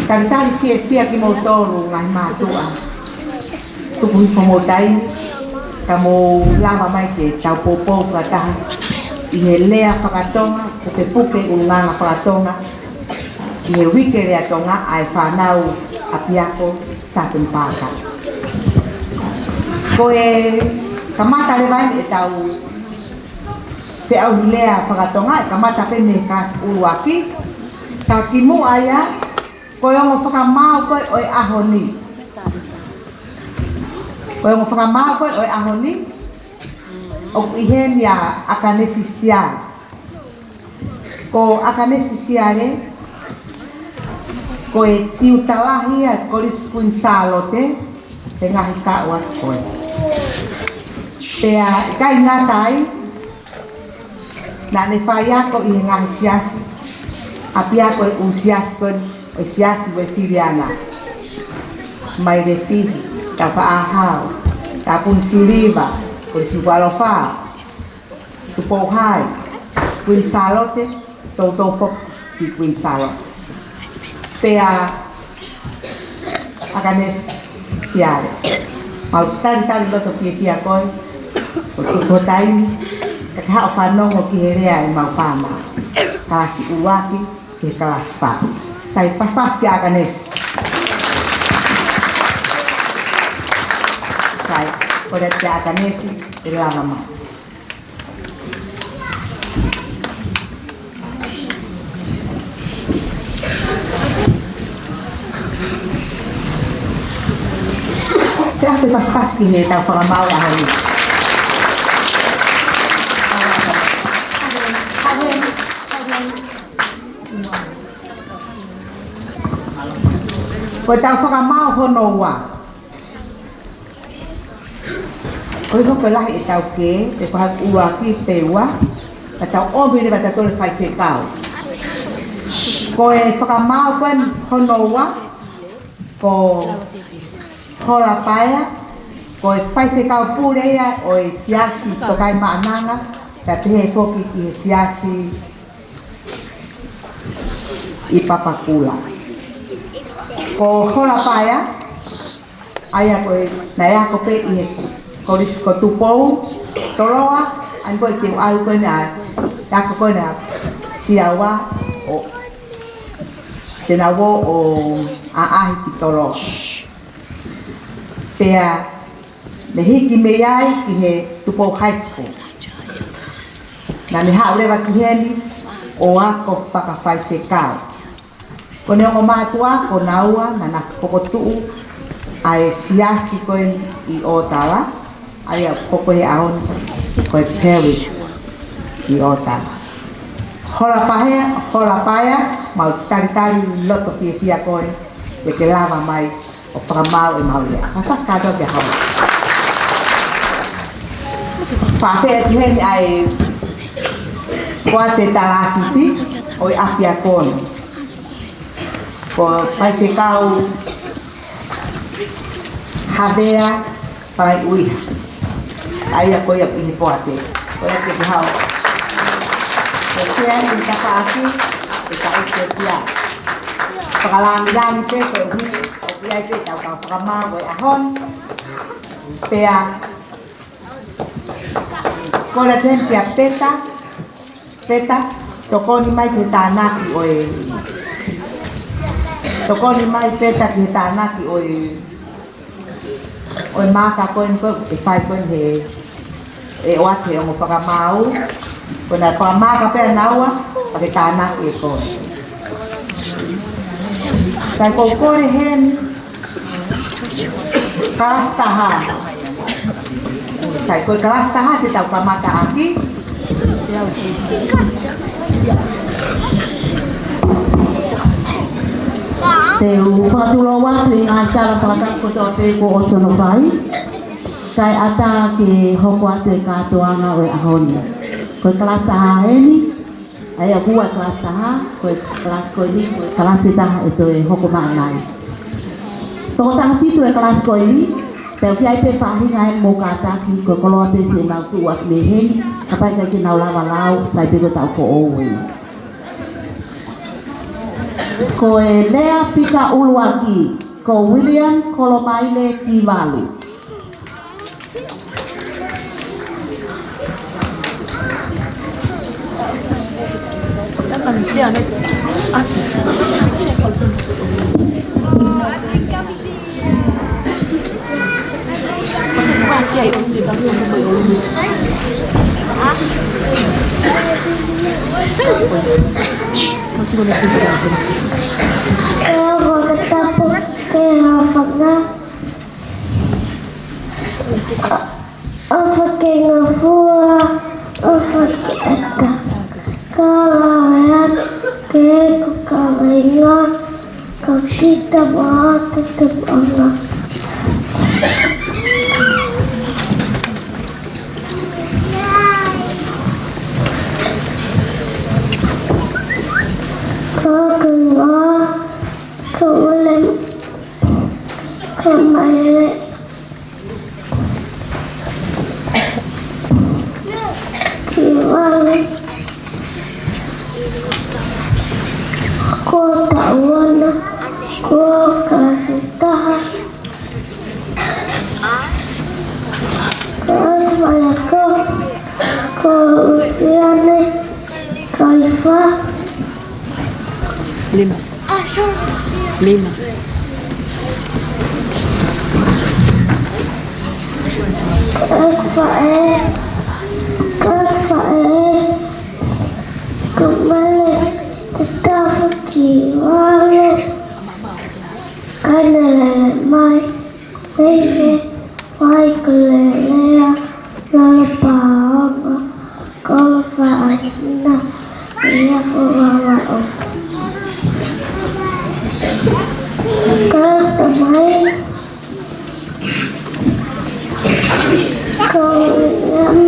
Kantang fia ki mo tolu ngai matua. Tupu mo dai kamu lama mai ke tau popo kata i lea whakatonga ko te puke unanga whakatonga i wike rea tonga ai whanau apiako sa tempaka. Ko kamata le vai e tau te au lea whakatonga kamata pene kas uruaki ka kimu aya ko yung whakamau koe oi ahoni. Ko yung whakamau koe oi ahoni o ihen ya akanesi sia. Ko akanesi sia le ko e tiu talahi a koris kuin salote te ngahi ka wat koe. Pea kai ngatai na ne whaia ko i ngahi siasi. Apia ko e siasi ko e siasi ko e siriana. Mai le pihi, ta whaahau, ta pun siriva, ko e si walofa, tu pouhai, kuin salote, tau fok ki kuin salote. Pea akanes siare. Mau tari loto fia koi, o tai, kakha o whanongo ki herea e mau whama. Kalasi uwaki ki kalas pa. Sai pas ki akanes. Sai, kore ki akanesi, e lava mau. Kaya pas ki ne tau whakamau a hori. Ko tau whakamau hono wa. Ko iko ko lahi e tau ke, se ko hak ua ki pewa, ka tau omi le bata tole whai whekau. Ko e whakamau koen hono wa, ko hola paia, ko e whai whekau purea o e siasi tokai maananga, ka pehe foki ki e siasi i papakula. Ko hola paia, aia ko e naya ko pe i e koris ko tupou, toloa, an ko e te au koe na, tako koe na siawa o te nawo o aahi ki toloa. Pea me hiki me iai ki he tupou high school. Na me haurewa ki heni o ako whakawhai whekau. Ko neongo mātua ko naua na na kokotuu ai siasi koe i Otala, ai a koko he ahon koe parish i Otala. Hola paia, mau tari loto fia koe e ke lava mai o whakamau e mauria. Kasas kato ke hau. Whawhea ki heni ai koa te talasiti o i apia kone. Ko whai whekau havea whai uiha. Aia koe a pihi poate. Koe te ki hau. Ko tia ni taka aki, e ka uke tia. Whakalangi te koe hui, o pia te tau kau whakamau koe ahon. Pea, koe ten pia peta, tokoni mai te tānaki o e tokoni mai peta ki tānaki o e maka koen koe e whai koen he e oate o mo whakamau ko na whakamaka pēr naua pa ke tānaki e koe. Tai ko kore hen kalastaha. Tai koe kalastaha te tau kamata aki. Te whakatuloa te acara whakatakoto te ko o sono pai. Sai ata ke hoko atu e katoanga o e ahoni. Koe kalastaha eni, ai a kua kalastaha, koe kalas koe ni, koe kalasitaha e to e hoko maanai. Toko tanga pitu e kalas koe ni, te uki ai pe whahinga e mō kātaki, koe koloa pe se nau tu ak me heni, kapai kai ke nau lawa lau, sai pe ko tau ko owe. ko e lea pika uluaki ko William Kolomaile Kivalu. Kita mau tetap Allah. Kau keluar, kembali. Kembali. Kau tak warna. Kau kasih tahan. Kau usianya Kaifah 5. 5. kembali tetap kiwalu karena mai mai kelelea lalu paham kalau faasna ia pengawal kata mai kau yang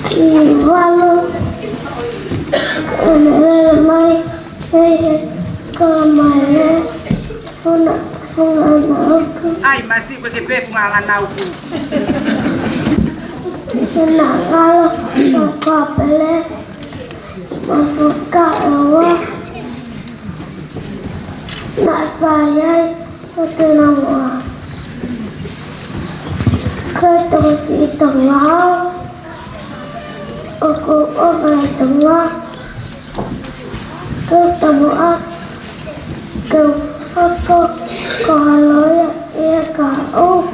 kiwalu karena mai kamaya funa aku Ai, masih pakai pengangan aku. funa kalau aku apele mafuka awak nak bayar tenang awak ketemu si tengah aku over tengah ketemu aku kalau ya kau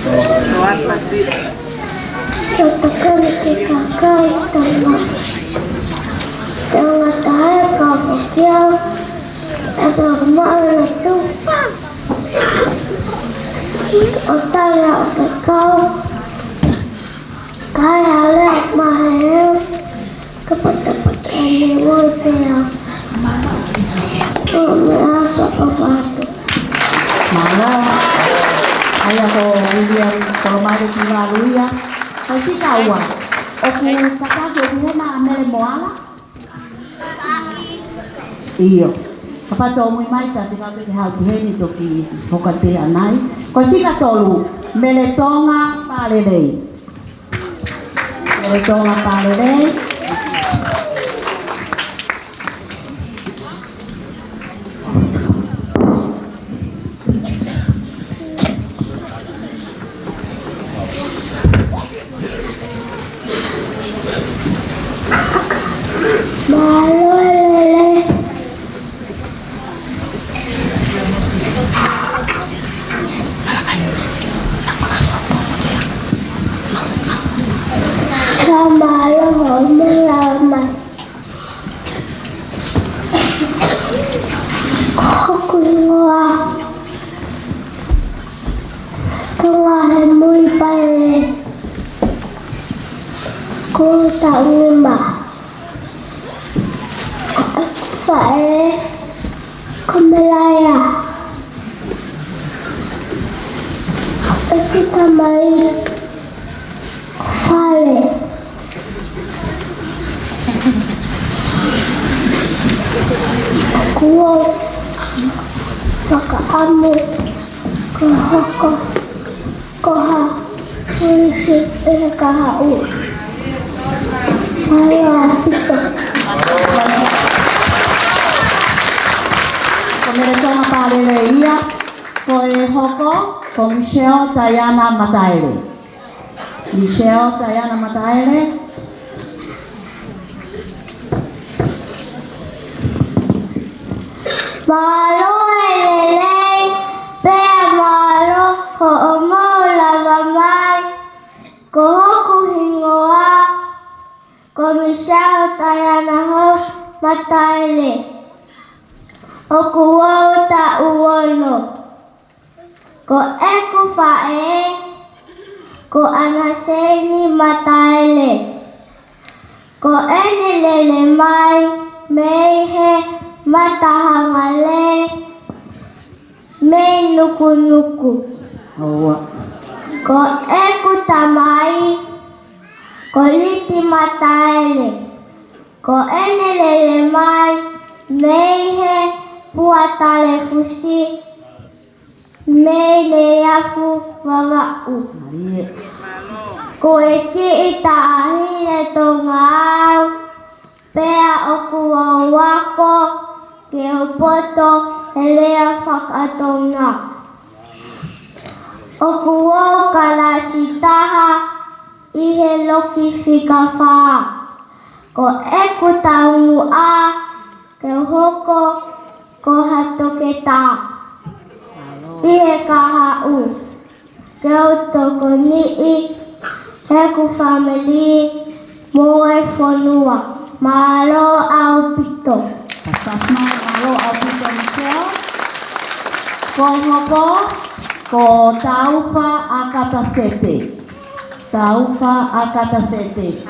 Tuan masih. katakan kita kau tengah tahu kau berkiau ada kemarin itu otak yang kau kaya lihat mahal kepada ini wajah Mana ayah ko William Kolomaile Kivalu ya. Kasi kawa. Oku kakajo kuhema amele moala. Iyo. Kapato mo mai ka tika ke ha kuheni toki hokate anai. Kasi katolu meletonga palelei. Meletonga palelei. Cô tạo nguyên bảo phải không biết ai à kita mai fale kuo pakaamu koha polisi kahau Halo, ko Michelle Diana Mataele. Michelle Diana Mataele. Malo elelei, pea malo ho omo lava mai, ko hoku hingoa, ko Michelle Diana ho Mataele. Oku wau ta uono, ko eku fae, ko anaseni Mataele, ko enelele mai meihe matahangale, mei nuku nuku, ko eku tamai, ko liti Mataele, ko enelele mai meihe puatale fusi, mei le yafu wawa'u. Ko eki ita ahine tongau, pea oku wawako ke opoto elea whakatonga. Oku wau kalasitaha ihe loki whikawha. Ko eku taungu a ke hoko ko hatoke tā. Ihe kahau. Ke otoko ni'i heku family mo e whanua. Malo au pito. Pasma malo au pito Michelle. Ko hoko ko taufa akatasete. Taufa akatasete.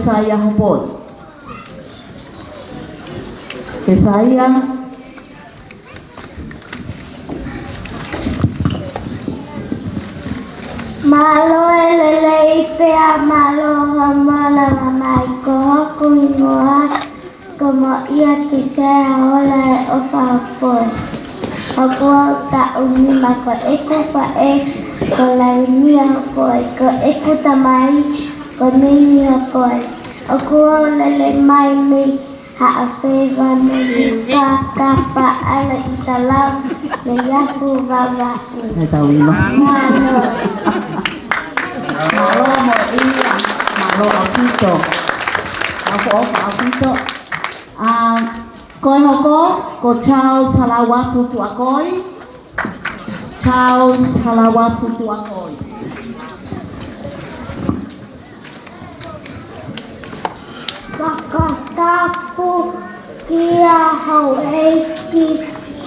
Saya hupot. Saya malo elelei pea malo hamala mamai ko hoku ingoa como ia kisea ola e ofa hupot. Aku tak umi mako eku fae ko la mia hupot ko eku tamai ko mini hupot. Aku lele mai mi ha'afeva mi kakapa ala isalam mi yaku baba. Saya tahu ini. Malo. Malo mo iya. Malo apito. Ako apito. Koi hoko ko chao salawat futu akoi. Chao salawat futu akoi. Pakatapu kia hau eki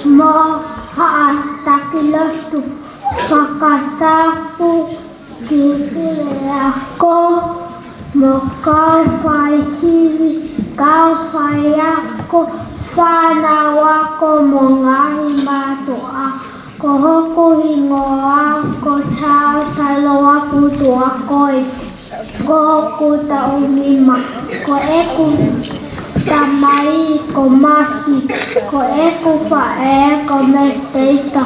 mo ha'atakilotu. Pakatapu kikileako mo kau fai hivi kau fai ako whanawako mo ngai matoa. Ko hoku hingoa ko chao taloa futu akoi. Ko ku taumima, ko eku tamai, ko mahi, ko eku fae, ko mesteita,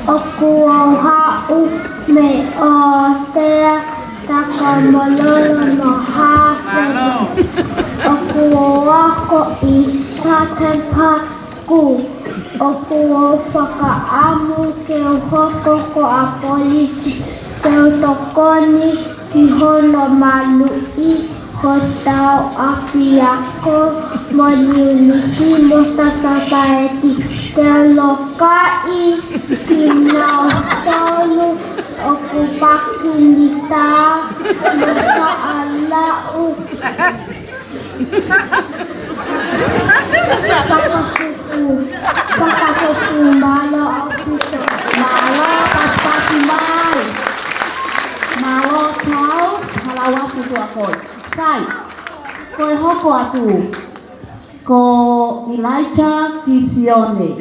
oku au hau me o tea, taka malolo no hawhero, oku o ako I satepa ku, oku o whakaamu ke o hoko ko a polisi, ke o tokoni, ki hono malu'i ho tau api ako mo nilisi mo sa society te lokai ki nau tolu o kupakilita mo sa alau pakakuku malo apito malo kaspakimay malo kau halawat futu akoi. Sai, koi hoko atu ko Elijah Kisione.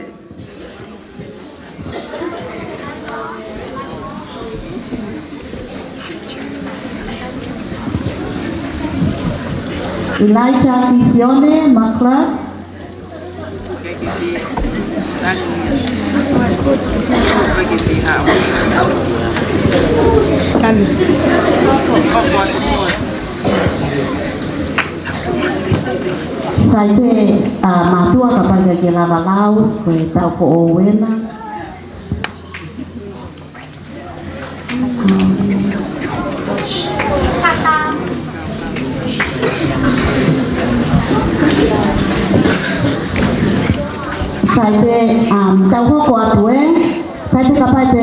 Elijah Kisione makra. Kan Sai pe matua kapag gilalaw ko tao fo owena. Sai pe tao hoko atu sai pe kapag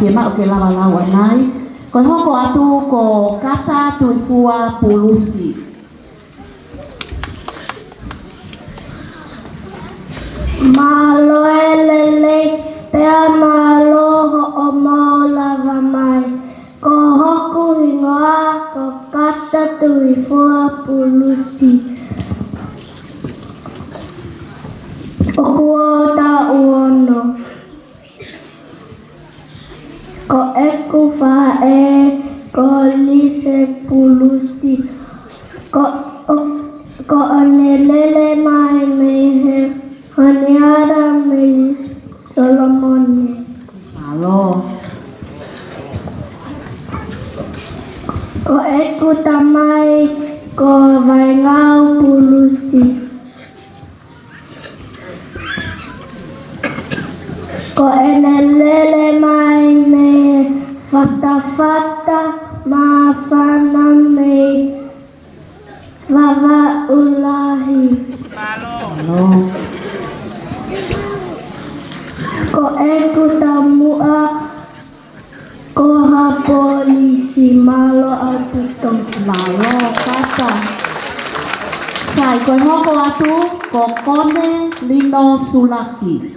kema o gilalaw anai. Ko hoko atu ko kasa tuifua pulusi. Malo elele pea malo ho mau lava mai. Ko hoku hingoa ko kata tuifua pulusi. Oku o ta uono. Ko eku fae ko lise pulusi. Ko anelele mai mehe. Haniara mei Solomone. Malo. Ko eku tamai ko vaingau pulusi. Ko enelele mai me fata maafana me vava ulahi. Malo. Ko eku tamua ko ha polisi malo apito. Malo kata. Sai ko hoko atu ko kone lino sulaki.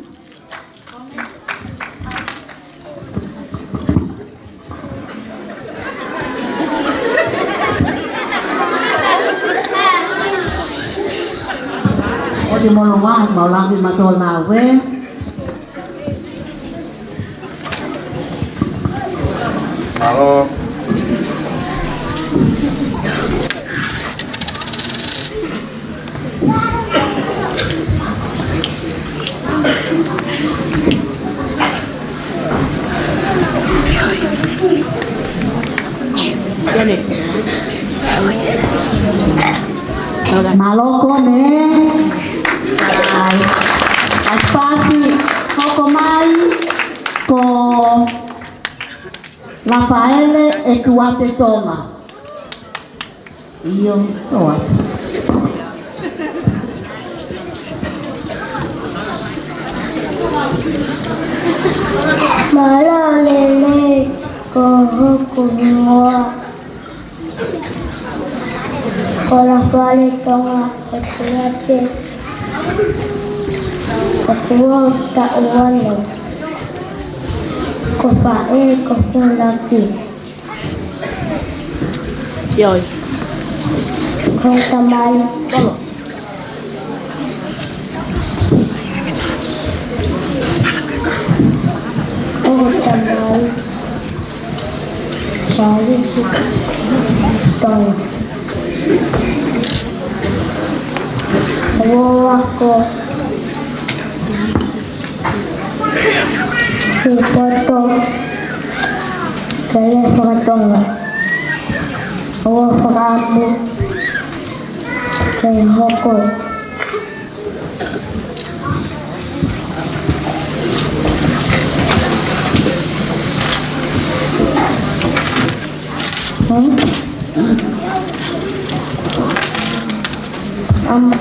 O di molongan mau lagi matol nawe. Halo. Janet. Maloko ne. Ai pasi hoko mai ko Rafaele e Tuate Tonga. Io toa. Malo lele ko hoko ngoa. Ko Rafaele Tonga e Tuate. Ko tua ta uale. Ko pae ko laki. Rồi. Ko tamai. Oh tamai. Bali tong. Ako. Si Porto. Kaya pagkatong. Pagkamu. Kaya hoko.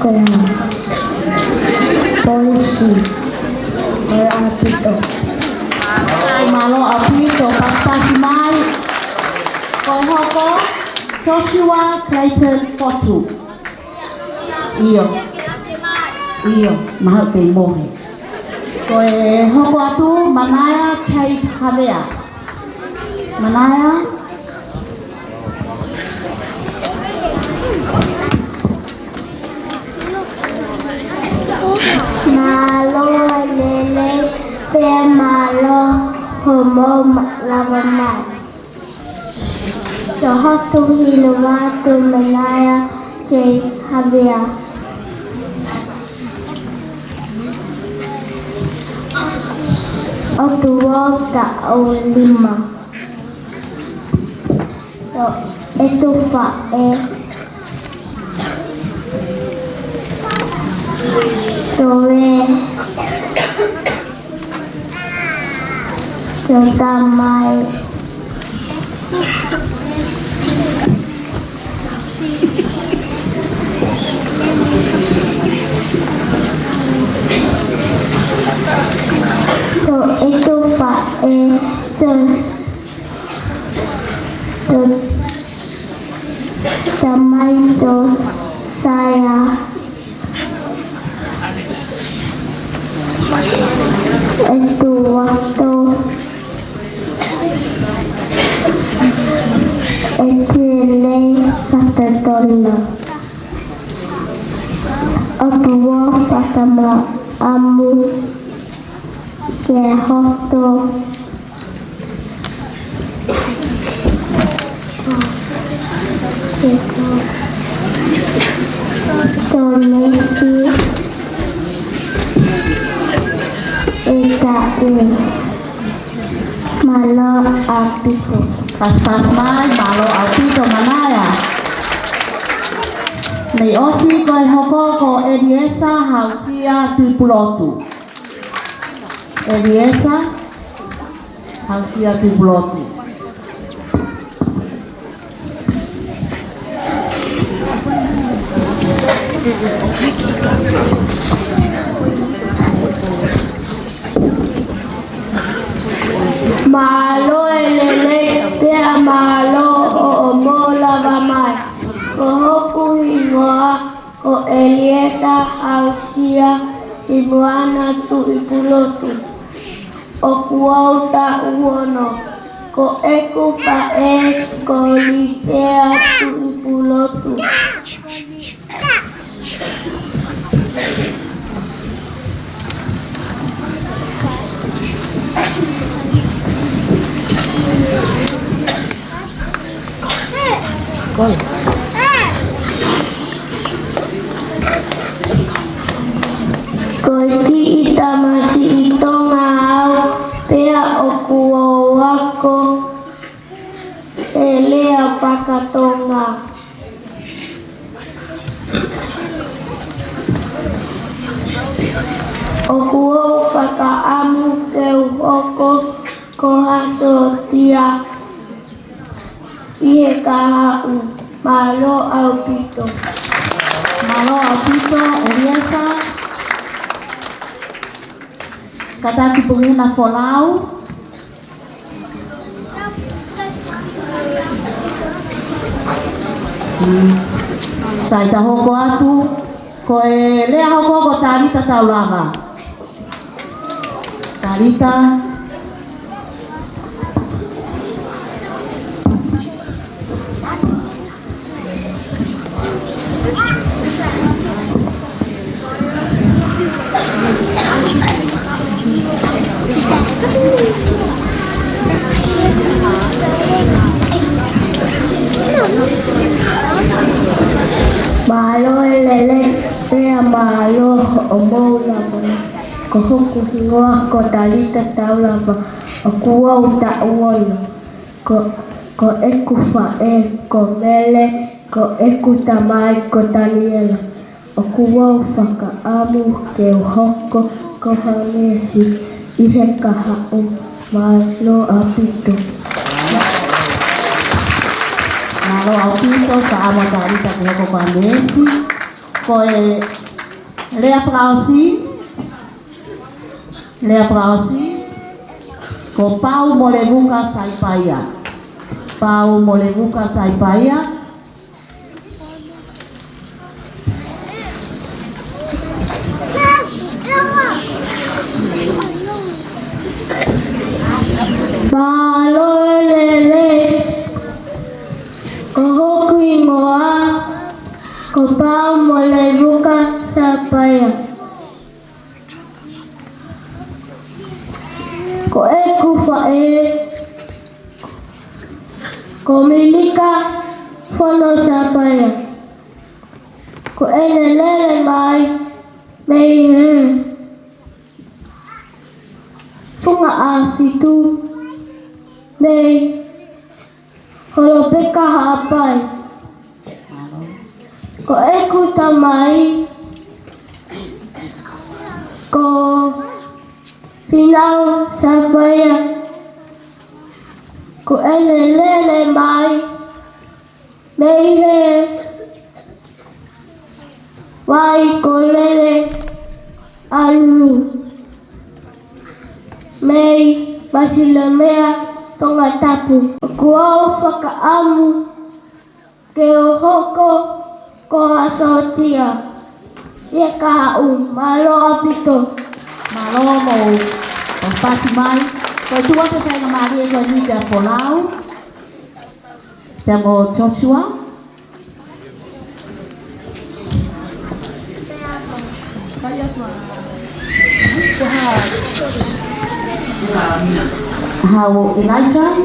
Kaya polisi. Kaya apito. Ai malo apito pastasi mai. Ko hoko Joshua Clayton Fortu. Iyo. Mahal pe mohe. Ko hoko atu Manaya Chai Havea. Manaya Malo lele pe malo homo lavamai. Sohotu hinuatu Manaya Chai Havea. Otuo ta olima. So itu fae. Soe. Sotamai. So itu fae. Tamai to saya. Itu waktu Ecele Patatona. Otuo Patama Amu Kehoto. Tonesi Eka Malo apiko. pas mai malo apito Manaya. Nei osi koi hoko ko Eliesa Hausia Tupulotu. Eliesa Hausia Tupulotu. Malo elele pia malo o mola vamai. Kohoku hinoa ko Eliesa Hausia imuana tu ipulotu. O kuauta uono. Ko eku fae ko litea tu ipulotu. Koiki itamasi ito ngau pea okuo wako elea pakatonga. o kuo whakaamu ke uhoko ko haso tia i he kahau malo au pito. Malo au pito, Eliesa. Kataki pungina folau. Sai ta hoko atu. Ko e lea hoko ko tarita taulaga. Tarita. Malo lele pea malo omou lava ko hoku hingoa ko tarita tau lava o kua uta uono ko eku fae ko mele ko eku tamai ko Daniela o kua whakaamu ke uhoko ko hanesi i he kahau malo apito. Malo au pito ka ama tarita ko hoko ko hanesi. Ko e lea prausi. Lea prausi. Ko pau molevuka saipaya. Pau molevuka saipaya. Malo lele ko hoku ingoa ko pau molevuka saipaya. Ko eku fae ko milika fono sapaya ko ene lele mai mei he funga asitu mei holo peka hapai ko eku tamai ko Pinau sapaya ko ene lele mai mei he wai ko lele alu mei basilemea tonga tapu ko au whakaamu ke ohoko ko asotia ia kahau malo apito. Malo mo pati mai. Ko tua se sai na Maria ko ni te polau. Te mo Joshua. How Elijah?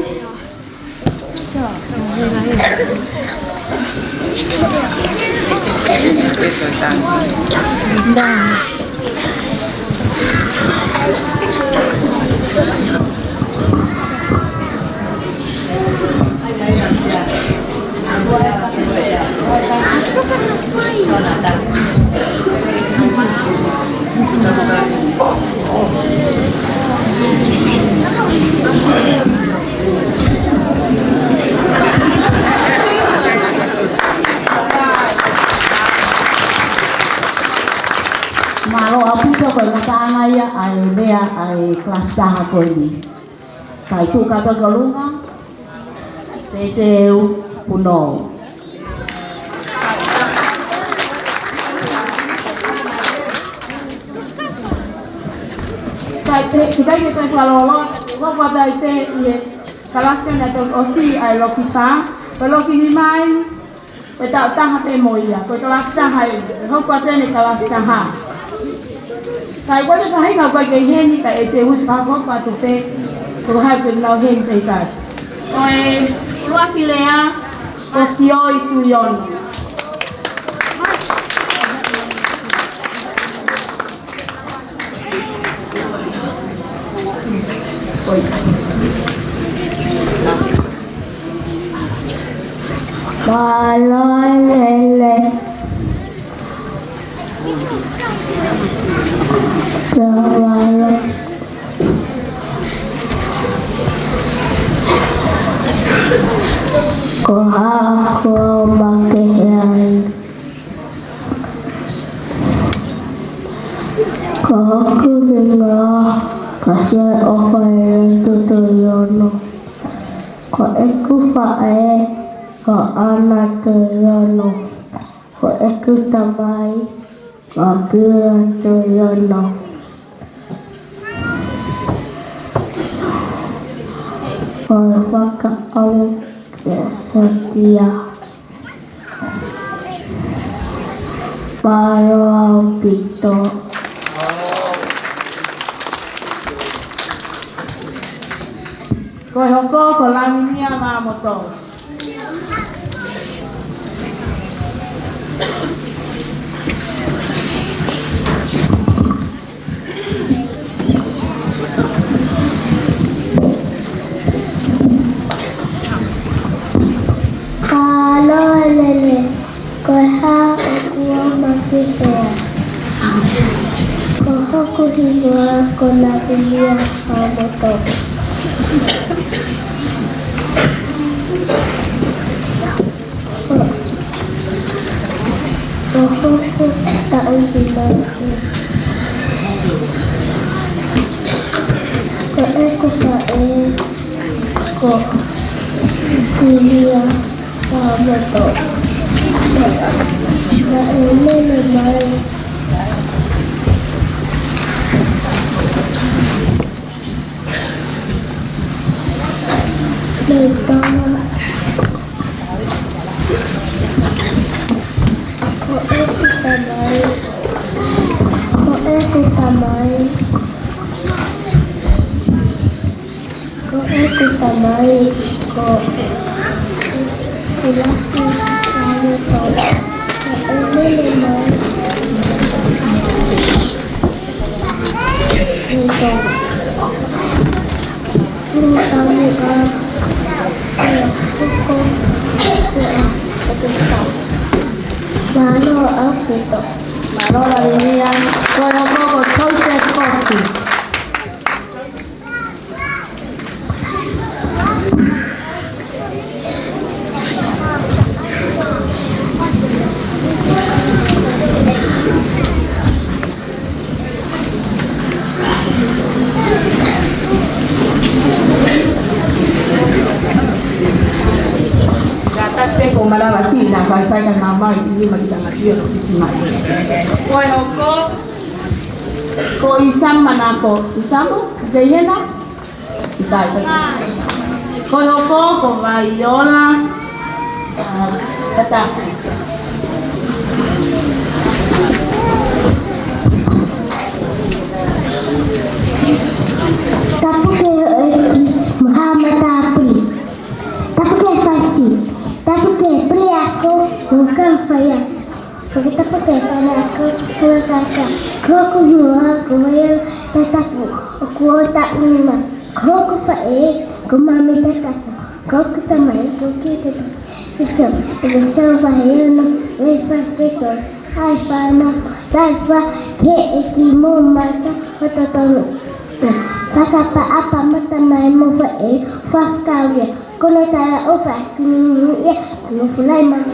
Malo apito ko matanga ya ai lea ai kelas dah ko ini. Sai tu kata galunga. Teteu puno. Sai kita kita falolo ko pada ite ye kelas kan atau osi ai lokita. Kalau kini main peta tang pe moia. Ko kelas dah hai. Ho pada ni kelas dah. Sai ko ta hai ka ke hen ka ete hus ka ko pa tu pe ko ha ke no hen pe ka. Oi lua kilea o sioi tu yon. Oi. Baloi lele Sawala Koha ko makihay Koha ko nga kasi offer tutuyono Ko eku fae ko anak tuyono Ko eku tamay ko kira tuyono Pagkakaon setia para pito Koe hoko ko laminia ma motos. Kalau lele koha ukua makihea Koha kuhingua kona dunia hamoto Koha ku tahu dimana Koe ku fae ko dunia hamoto Na ini lemai Leitama Koe kutamai Koe kutamai Koe kutamai Ko Kulasi Kami tau Na ini lemai Leitama Suruh kami kan hukum sebentar. Malo aku tu. Malo laminia koe hoko ko toise kopi. Gatate ko malabasi na kaya kan mama ini magita ngasiyo ofisi mai. Koe hoko ko isang manako. Isamo? Gayena? Itai. Koe hoko ko Viola. Kata. Tapi ke Muhammad Apri. Tapi ke Farsi. Tapi ke Pri aku bukan Faya. Kita pakai karena aku kata. Aku jual, aku bayar tetapu. Aku tak lima. Aku pakai, aku mami tetapu. Aku tamai, aku kita. Bisa bayar no. Lepas itu, apa no? Lepas ke ikimu mata atau tahu. Pakapa apa mata mai mo pakai fakauya. Kalau saya obat ni ya, kalau mulai mah.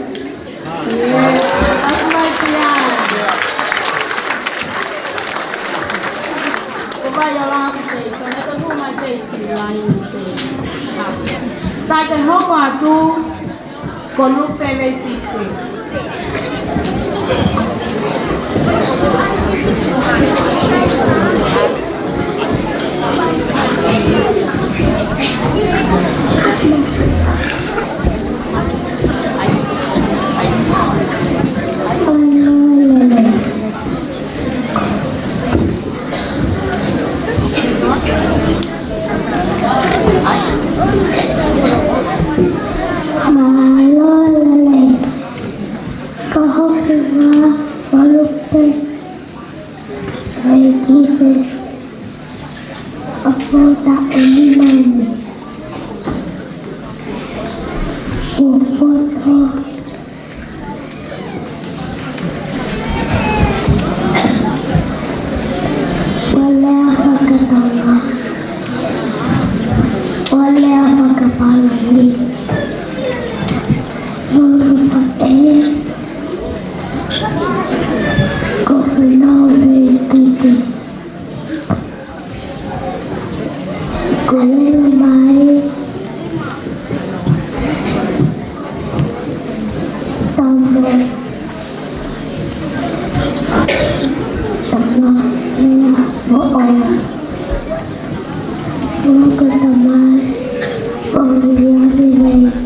Saya hoko aku konu PVTT. Aku tak ingin foto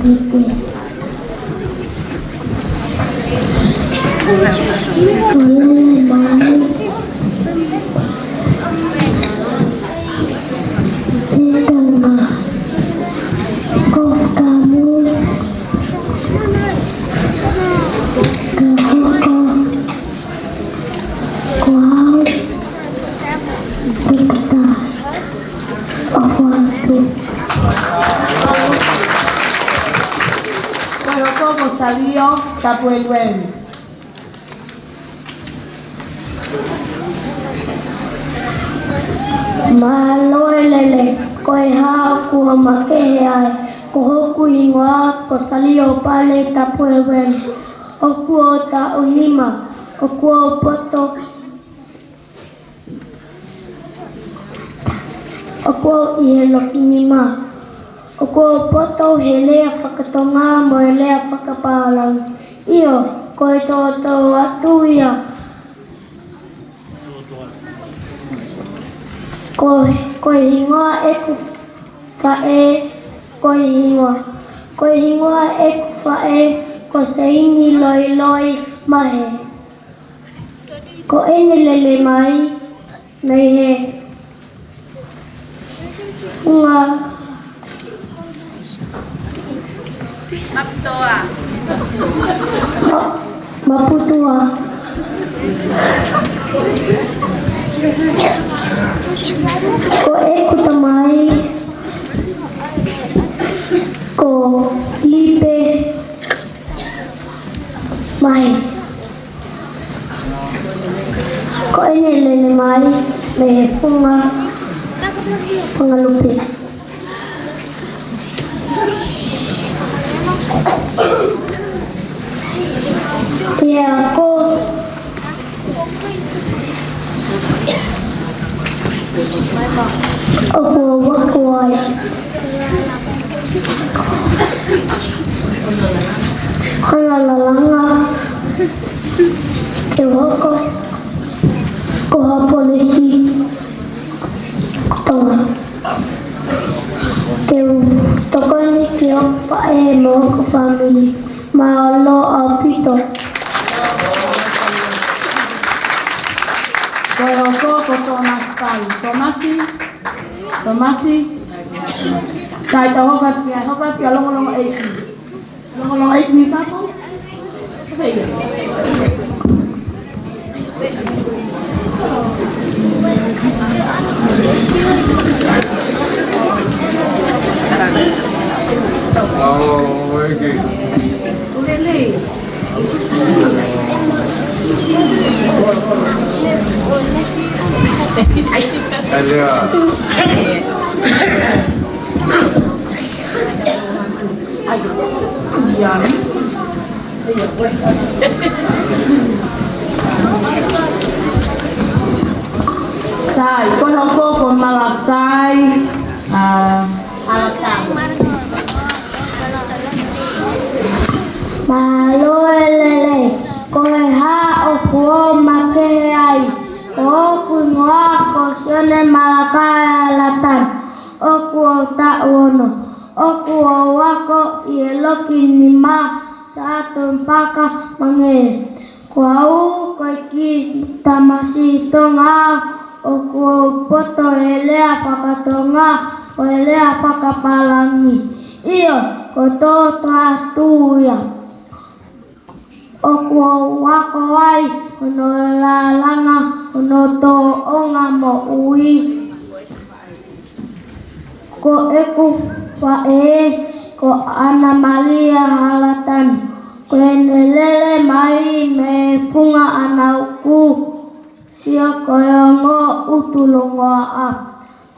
kiti. Oleh mai Tengah kamu kehoko kau kita waktu Bueno, como salió, Capueluen. Maloi lele koi ha ku make ai ko hoku ingoa ko salio pale tapuewen o kuo ta unima o kuo poto o kuo ihelo kinima o kuo poto hele whakatonga mo hele whakapalang iyo koi toto atuia ko hingoa e ku fae ko hingoa e ku fae ko seini loi loi mahe ko ene lele mai nei he funga maputua ko e kutamai ko Felipe mai ko ene lele mai me funga pengalupi ya ko aku wakwai kaya lalanga ke wako ko polisi tonga ke tokoni kio pae mo ko family malo apito Bueno, ko Thomas Kai. Tomasi. Kai tao hokat pia long eight. Long eight ni ta ko. Oh, okay. Ulele. Alia. Sai, con hoko con Malakai. Maloi lele koi ha o kuo make ai o kuingoa ko sene Malakai alatan o kuo ta uono o kuo wako ieloki nima satu mpaka mange kuau koi ki tamasi tonga o kuo poto elea pakatonga o elea pakapalangi iyo koto tuya o kuo wako ai ono lalanga ono to onga mo ui ko eku fae ko Ana Maria halatan ko enelele mai me funga anauku sio koyongo utulongo a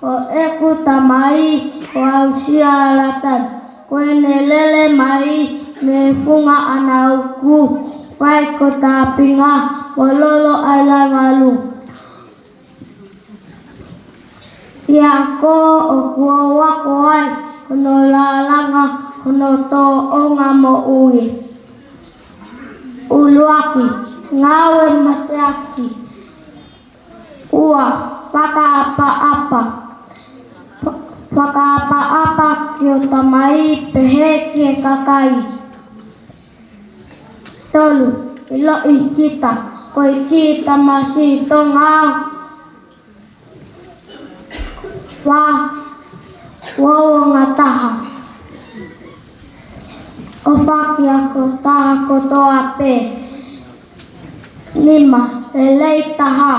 ko eku tamai ko ausia halatan ko enelele mai me funga anauku pai ko tapinga walolo ala malu ya ko o kuo wako ai kono lalanga kono to onga mo ui uluaki ngawe mateaki ua paka apa whakaapa-apa ki o tamai pehe ki e kakai. Tolu, ilo I kita, ko I ki tamasi tonga. Wow ngataha. O whakia ko taha ko toa pe. 5. Lelei taha.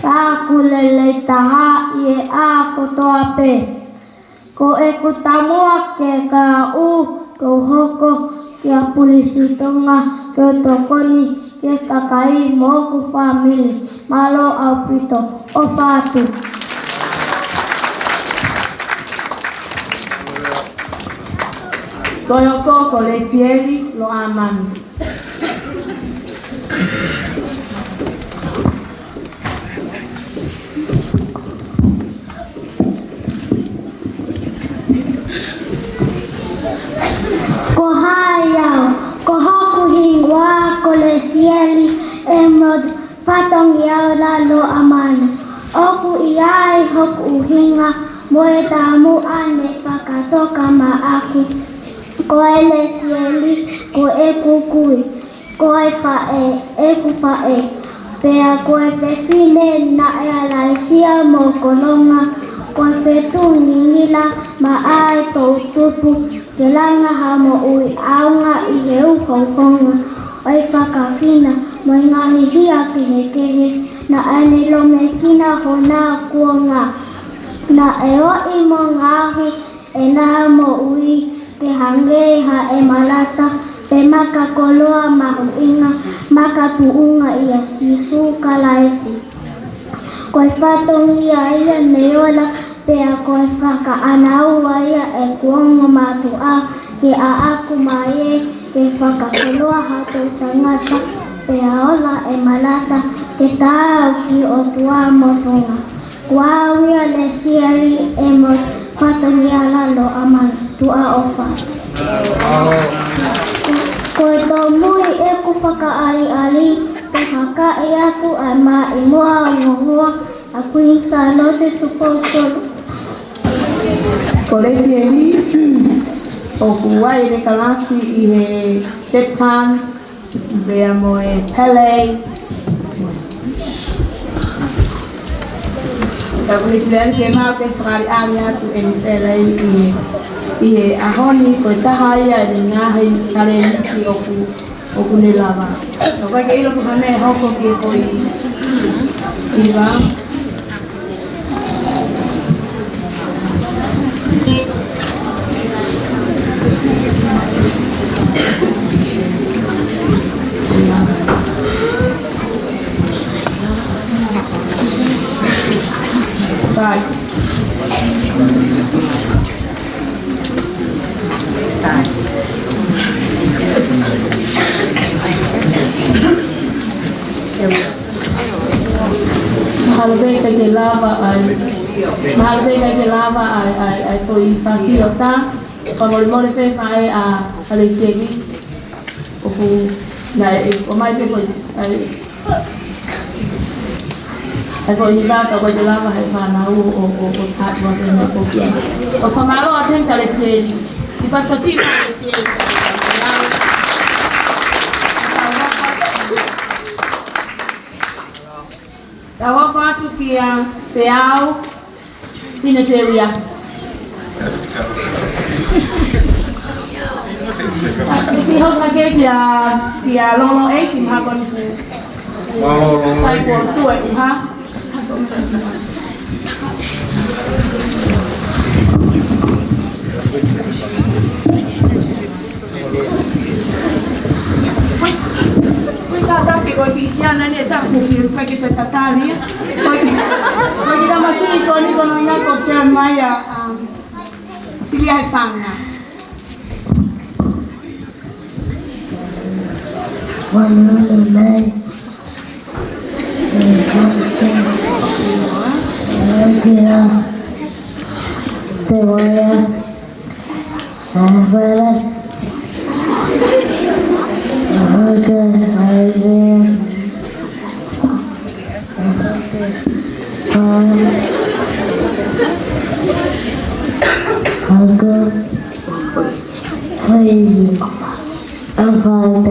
Aku lelei taha I a ko toa pe. Ko e ku tamua ke ka u ko hoko kia polisi tonga ke tokoni ke kakai mo ku family malo au pito o fatu. Koyoko kolesieri lo aman. Ko hayau, ko hoku hingwa kolesieri emod patong yau lalo aman. Oku iai hoku hinga moe tamu ane pakatoka ma aku. Ko elesieli, ko e kukui, ko e fae, e ku fae. Pea ko e pefine na e alaisia mo kolonga, ko e fetungi nila ma ai tau tupu, kelanga ha mo ui aunga I heu kongkonga. O e whakakina, mo I ngahi hia kihe kehe, na ane lo me kina hona kuonga. Na e o I mo ngahi, e na mo ui, ke hange ha e malata pe maka koloa mahuinga maka tuunga ia sisu kalaisi. Koe patong ia neola pe a koe whaka anaua ia e kuongo matua ke a aku mae ke whaka koloa hatu sangata pe a ola e malata ke tau ki o tua motonga. Kua ia le siari e mo patong ia lalo aman tua ofa. Koe tau mui e ku whakaari-ari te haka e aku ai ma I mua ngohua a kuin sa lote tupotolo. Kolesieri o kuai re kalasi I he Tepans, bea moe Pele. Ka kolesieri ke mau ke whakari atu e ni Pele I he ahoni koe taha ia ni ngahi kare niki o ku ne lava. No kai ke ilo ku hane hoko ki hoi I wa. Sai. Mahalbe ka ke lava ai foi fasiota pamolmore pe fae a alesegi o ku na o mai pe pois ai foi hiva ka ko de lava ai fa na o tat wa pe no ko kia o pamalo aten ka alesegi e pas pasiva alesegi tawa kwatu kia peau pina teria Iti hok na ke kia lolo e ki ha kon ku sai ko tu e ha Tata que koi kisiana ni ta ku fi pa kita tatali koi kita masih koni kono ina ko chen maya filia hai fanga Walulai kira te voy a ver Crazy. I'm fine.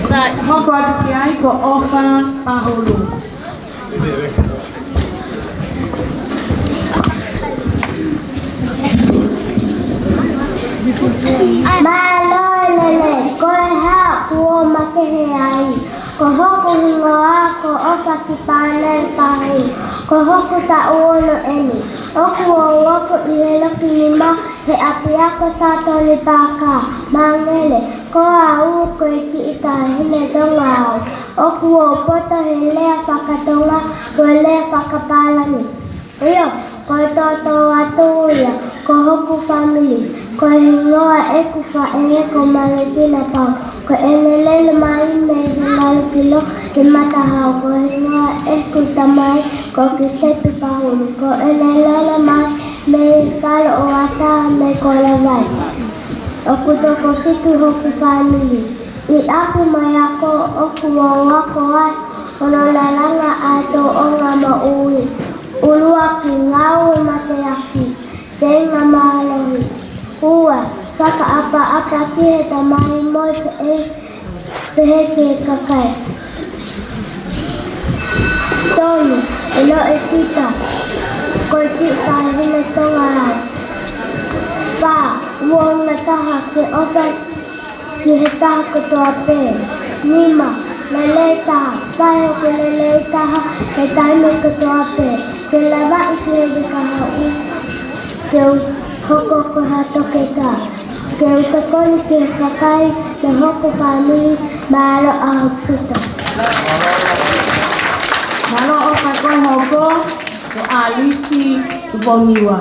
Sa hokwa kiai ko ofa pahulu. Maloi lele, koe ha kuo makehe ai. Ko hoku hingoa ko osa ki pane pahi. Ko hoku ta uono eni. Oku o wako i he loki nima he api ako sato ni paka. Mangele, ko a uu koe ki ita hine donga au. Oku o poto he lea whakatonga koe lea whakapalani. Iyo, koe toto atuia, ko hoku family. Ko hingoa eku wha e ko maretina pau. Ko enelele mai me hingalu kilo ki matahau. Ko hingoa eku tamai ko ki sepi pahulu. Ko enelele mai me kalo o ata me ko lawai. Oku toko siku hoku family. I aku mai ako oku o wako ai. Ono lalanga ato o ngā maui. Ulua ki ngau mate aki. Tenga mahalohi. Ua, saka apa ki he tamai moi se e pehe ke kakai. Tonu, elo e tita. Koe tita hine tonga ai. Pa, uong na taha ke osa ki he taha kotoa pe. Nima, lele taha. Pae ke lele taha he taime kotoa pe. Ke lava i ki he kaha u. Ke hoko ko hato ke ka. Ke utakoni ke kakai ke hoko family malo a puta. Malo o kakoi hoko o alisi ubongiwa.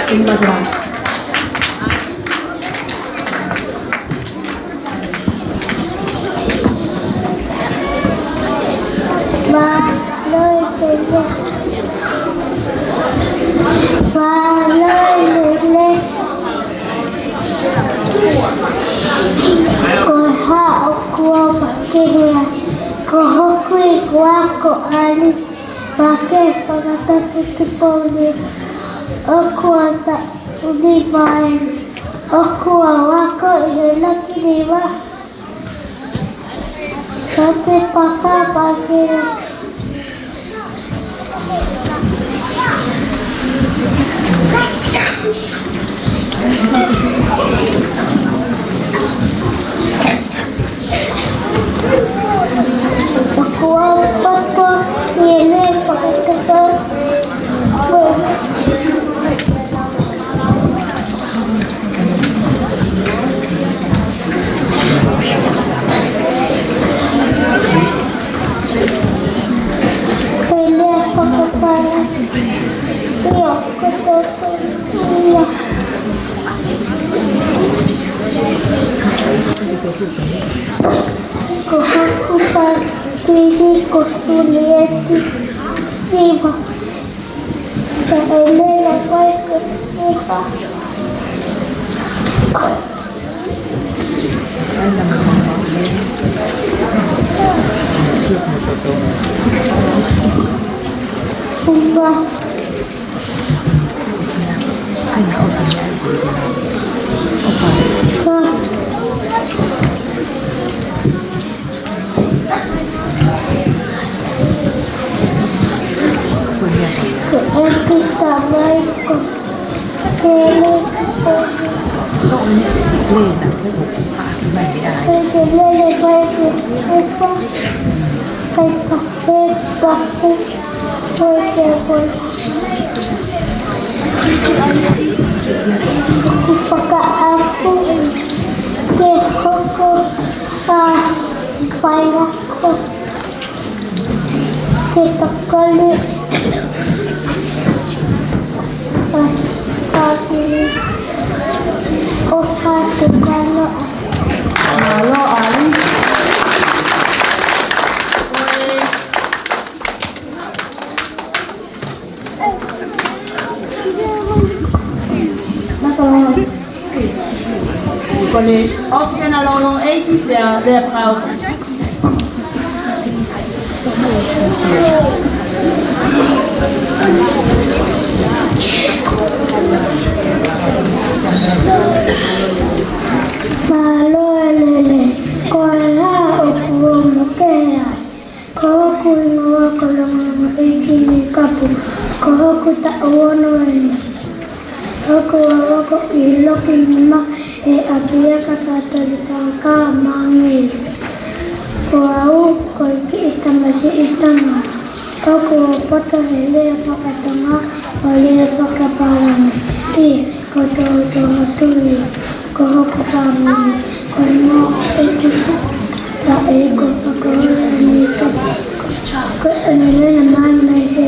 Terima kasih. Maloi lele. Maloi lele. Ko ha o kua pakehea. Ko hokui wako ali. Pake pakatasi kiponi. O kua ta udivain. O kua wako ihela kiriwa. Kase paka pakehea. Kole ospena lolo eiki le frau. Malo elele, koala okuo mokea. Kohoku inua kolongo iki ni kapu. Kohoku ta uono ene. Kohoku wawako iloki nima e apia kakatoli paka mangi. Koau koiki itamasi itama. Kohoku wapoto hele pakatanga ole pakaparang. Koto hatuli. Kohoku family. Kono ekipu. Ta ego pakola ni kapu. Ko enele na mana he.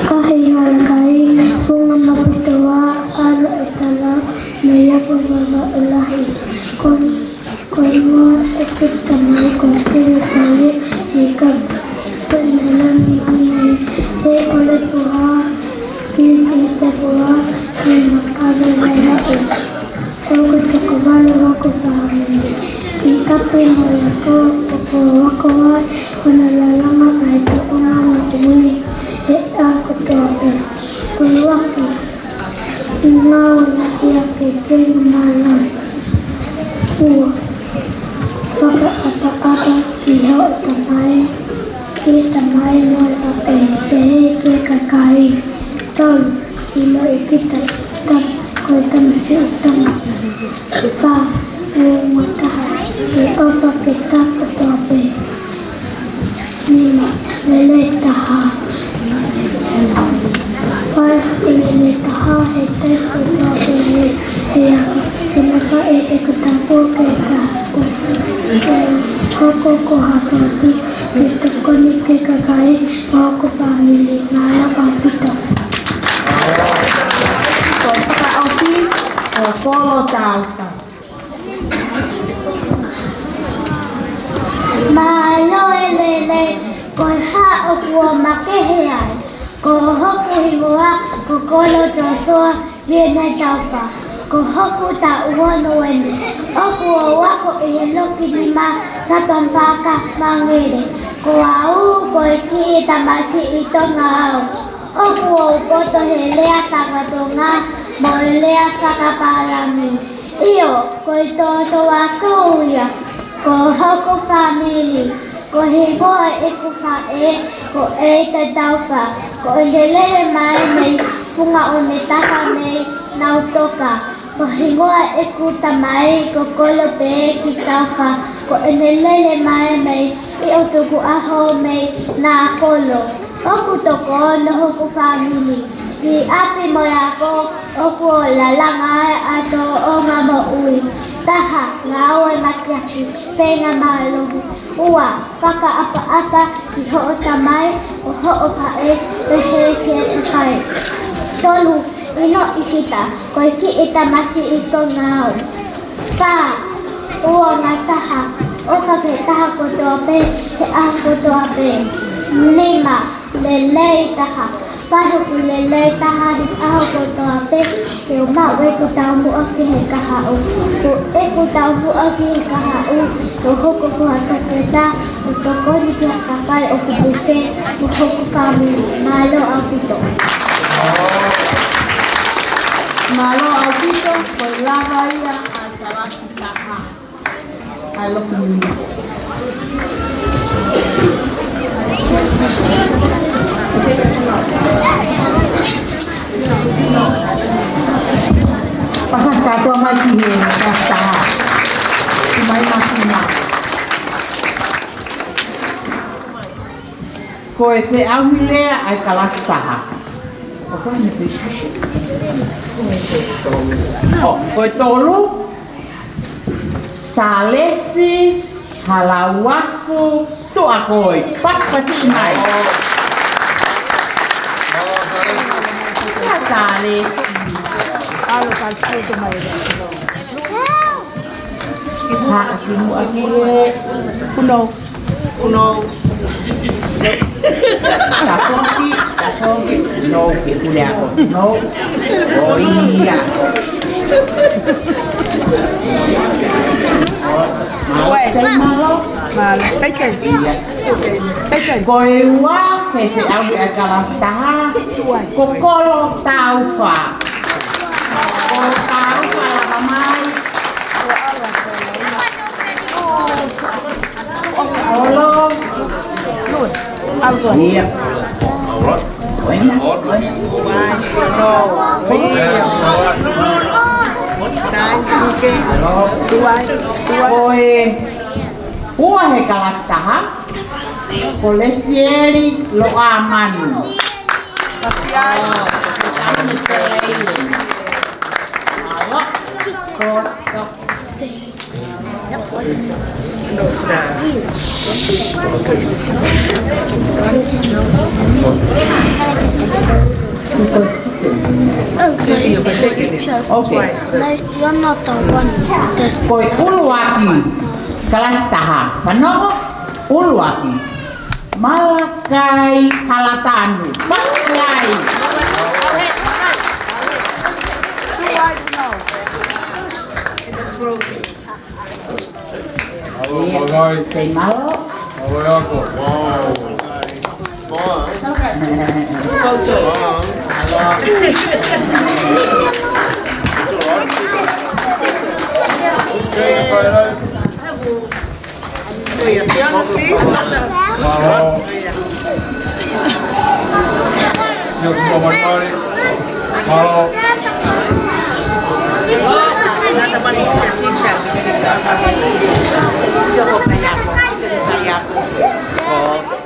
Kahihalkai sunga mapitawa alo itala maya pababa ulahi kono ekitamai kontiri kali ikab penelan manai se ole tuha kiti tepuha kimakale layai Soko tukubali wako fahamini ikape moyo ko wako wa wanalalama kaito umama kumuni kutoka kulwaki ingao na kia kefengu malam uwa saka ata iho tamai moyo pehe kakai tol ilo ikita tam koita masi utama pa umataha opa kita kutope nima lele taha Pai ini taha hete kutope ya kenapa kutapo keka koko hapati itu koni kakai aku family naya papito Polo tauta. Malo elele koi ha okua makeheai ko hoku himoa ko kolo tosoa viena taupa ko hoku ta uono wene oku wako iheloki nima satampaka mangere ko au ko iki tamasi ito ngao oku poto helea takatonga moelea takaparami iyo ko ito wakuya ko hoku family ko hiboa ikufae ko te taufa ko endelele mai mei punga onetaka mei nautoka ko hiboa ikutamai ko kolope kitaufa ko endelele mai mei iotuku aho mei na kolo oku toko no hoku family si api moyako oku lalanga ato onga mo ui taha ngawe makiaki penga malohu ua kaka apa iho otamai oho opae pehe kai tolu ino ikita koiki itamasi ito ngao pa ua ngataha oka ke taha kotope ke ah kotope lima lelei taha Paho kulele taha di aho kotope ke uma we kotamu aki he kahau ko kotamu aki he kahau ko hoko ko hakaketa ko koni ki hakakai o kubuke ko hoko kami malo apito Malo autito ko lava ia atalasi taha. I love you. Pasal satu amai kihe kasta. Umai makina. Ko e auhile ai kalasta. Oka ni pishishi. Ko tolu. Salesi halawafu tu akoi. Pas pasi mai. Salesi. Alo kalpai tu mai. Ha, aku mau Kuno. Tapongi, no, que pule ako, no, o iya. Say malo, Tay chân. Tay chân. koiwa, kese awi akalastaha, kokolo taufa. Kokolo taufa la kamay. Olo. Iya. Bueno. Koe hua he kalastaha, kolesieri lo amani. Okay. You're not the one that Koe uluaki kalastaha, panoho uluaki. Malakai halatanu, pakai. Say malo. Hello.